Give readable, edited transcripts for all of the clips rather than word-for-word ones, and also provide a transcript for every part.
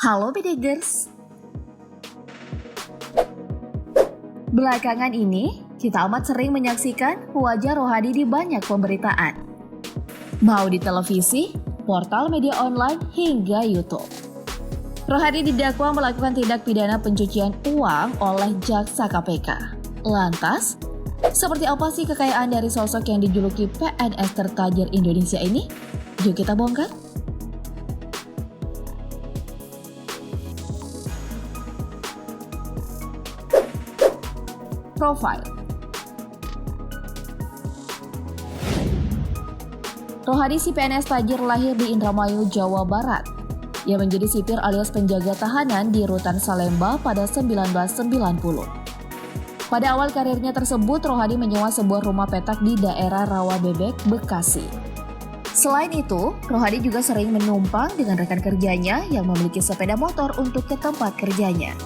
Halo Bedegers. Belakangan ini, kita amat sering menyaksikan wajah Rohadi di banyak pemberitaan. Mau di televisi, portal media online, hingga YouTube. Rohadi didakwa melakukan tindak pidana pencucian uang oleh jaksa KPK. Lantas, seperti apa sih kekayaan dari sosok yang dijuluki PNS tertajir Indonesia ini? Yuk kita bongkar. Profile. Rohadi si PNS tajir lahir di Indramayu, Jawa Barat. Ia menjadi sipir alias penjaga tahanan di Rutan Salemba pada 1990. Pada awal karirnya tersebut, Rohadi menyewa sebuah rumah petak di daerah Rawabebek, Bekasi. Selain itu, Rohadi juga sering menumpang dengan rekan kerjanya yang memiliki sepeda motor untuk ke tempat kerjanya.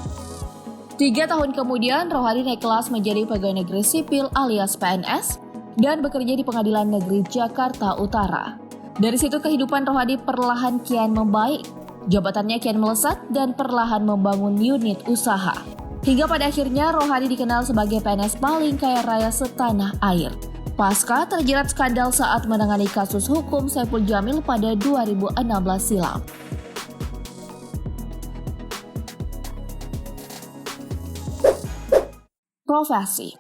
3 tahun kemudian, Rohadi naik kelas menjadi pegawai negeri sipil alias PNS dan bekerja di Pengadilan Negeri Jakarta Utara. Dari situ kehidupan Rohadi perlahan kian membaik, jabatannya kian melesat dan perlahan membangun unit usaha. Hingga pada akhirnya Rohadi dikenal sebagai PNS paling kaya raya setanah air. Pasca terjerat skandal saat menangani kasus hukum Saipul Jamil pada 2016 silam. Profesi.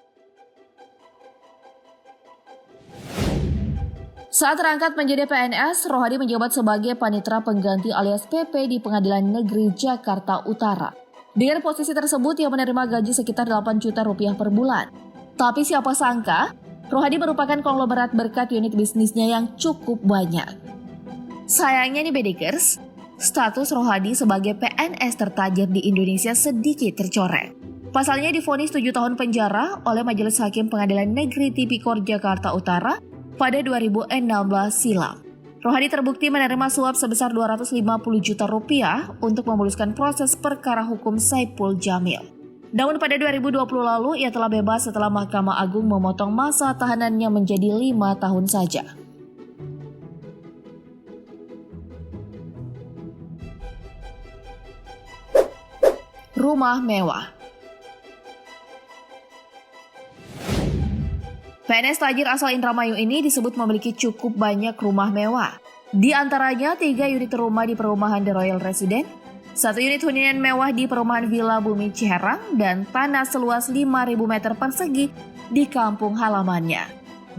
Saat terangkat menjadi PNS, Rohadi menjabat sebagai panitera pengganti alias PP di Pengadilan Negeri Jakarta Utara. Dengan posisi tersebut, ia menerima gaji sekitar 8 juta rupiah per bulan. Tapi siapa sangka, Rohadi merupakan konglomerat berkat unit bisnisnya yang cukup banyak. Sayangnya nih Bedegers, status Rohadi sebagai PNS tertajir di Indonesia sedikit tercoreng. Pasalnya divonis 7 tahun penjara oleh Majelis Hakim Pengadilan Negeri Tipikor Jakarta Utara pada 2016 silam. Rohadi terbukti menerima suap sebesar 250 juta rupiah untuk memuluskan proses perkara hukum Saipul Jamil. Namun pada 2020 lalu ia telah bebas setelah Mahkamah Agung memotong masa tahanannya menjadi 5 tahun saja. Rumah mewah. PNS tajir asal Indramayu ini disebut memiliki cukup banyak rumah mewah. Di antaranya 3 unit rumah di perumahan The Royal Residence, 1 unit hunian mewah di perumahan Villa Bumi Ciherang, dan tanah seluas 5.000 meter persegi di kampung halamannya.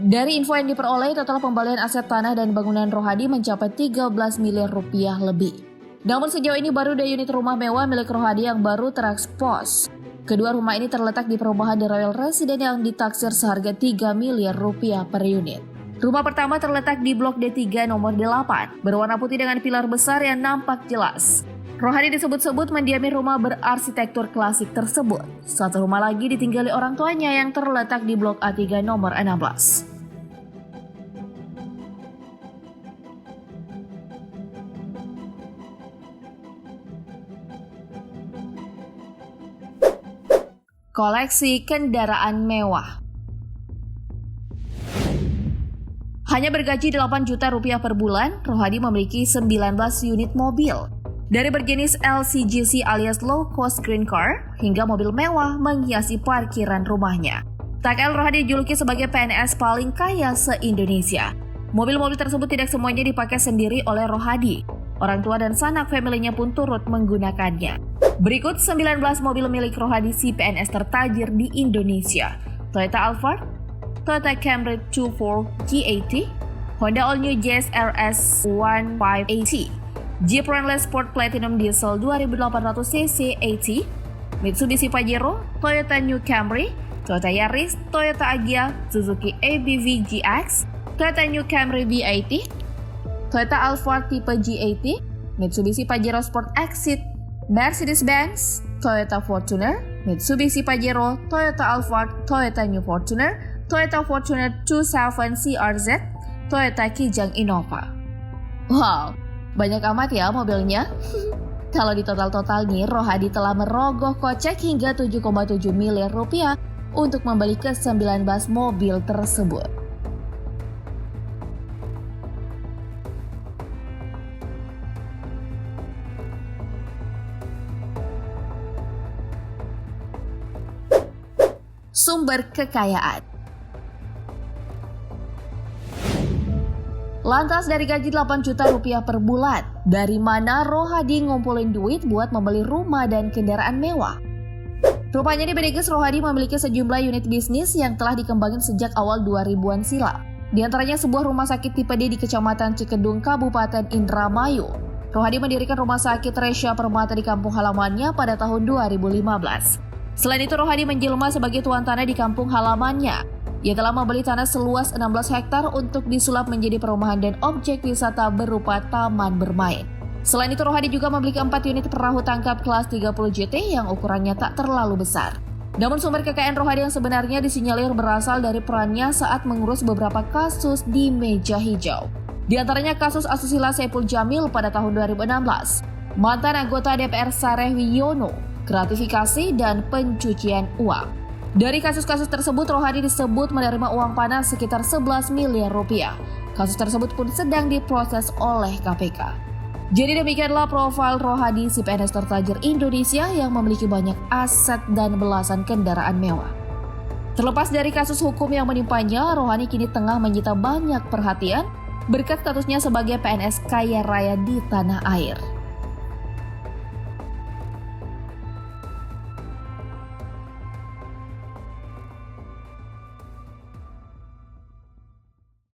Dari info yang diperoleh, total pembelian aset tanah dan bangunan Rohadi mencapai 13 miliar rupiah lebih. Namun sejauh ini baru ada unit rumah mewah milik Rohadi yang baru terekspos. Kedua rumah ini terletak di perumahan The Royal Residence yang ditaksir seharga 3 miliar rupiah per unit. Rumah pertama terletak di Blok D3 nomor 8, berwarna putih dengan pilar besar yang nampak jelas. Rohadi disebut-sebut mendiami rumah berarsitektur klasik tersebut. Satu rumah lagi ditinggali orang tuanya yang terletak di Blok A3 nomor 16. Koleksi kendaraan mewah. Hanya bergaji 8 juta rupiah per bulan, Rohadi memiliki 19 unit mobil. Dari berjenis LCGC alias low cost green car, hingga mobil mewah menghiasi parkiran rumahnya. Tak kalah Rohadi dijuluki sebagai PNS paling kaya se-Indonesia. Mobil-mobil tersebut tidak semuanya dipakai sendiri oleh Rohadi. Orang tua dan sanak familinya pun turut menggunakannya. Berikut 19 mobil milik Rohadi si PNS tertajir di Indonesia. Toyota Alphard, Toyota Camry 24 G80, Honda All New Jazz RS 1580, Jeep Wrangler Sport Platinum Diesel 2800cc AT, Mitsubishi Pajero, Toyota New Camry, Toyota Yaris, Toyota Agya, Suzuki ABV GX, Toyota New Camry V80, Toyota Alphard tipe G80, Mitsubishi Pajero Sport Exit, Mercedes-Benz, Toyota Fortuner, Mitsubishi Pajero, Toyota Alphard, Toyota New Fortuner, Toyota Fortuner 27 CRZ, Toyota Kijang Innova. Wow, banyak amat ya mobilnya. Kalau di total-total nih, Rohadi telah merogoh kocek hingga 7,7 miliar rupiah untuk membeli ke-19 mobil tersebut. sumber kekayaan. Lantas dari gaji 8 juta rupiah per bulan, dari mana Rohadi ngumpulin duit buat membeli rumah dan kendaraan mewah? Rupanya di Beneges Rohadi memiliki sejumlah unit bisnis yang telah dikembangin sejak awal 2000-an silam. Di antaranya sebuah rumah sakit tipe D di Kecamatan Cikedung, Kabupaten Indramayu. Rohadi mendirikan rumah sakit Resya Permata di kampung halamannya pada tahun 2015. Selain itu Rohadi menjelma sebagai tuan tanah di kampung halamannya. Ia telah membeli tanah seluas 16 hektar untuk disulap menjadi perumahan dan objek wisata berupa taman bermain. Selain itu Rohadi juga memiliki 4 unit perahu tangkap kelas 30 JT yang ukurannya tak terlalu besar. Namun sumber kekayaan Rohadi yang sebenarnya disinyalir berasal dari perannya saat mengurus beberapa kasus di meja hijau. Di antaranya kasus asusila Saipul Jamil pada tahun 2016, mantan anggota DPR Sareh Wiyono, gratifikasi dan pencucian uang. Dari kasus-kasus tersebut, Rohadi disebut menerima uang panas sekitar 11 miliar rupiah. Kasus tersebut pun sedang diproses oleh KPK. Jadi demikianlah profil Rohadi, si PNS tertajir Indonesia yang memiliki banyak aset dan belasan kendaraan mewah. Terlepas dari kasus hukum yang menimpanya, Rohadi kini tengah menyita banyak perhatian berkat statusnya sebagai PNS kaya raya di tanah air.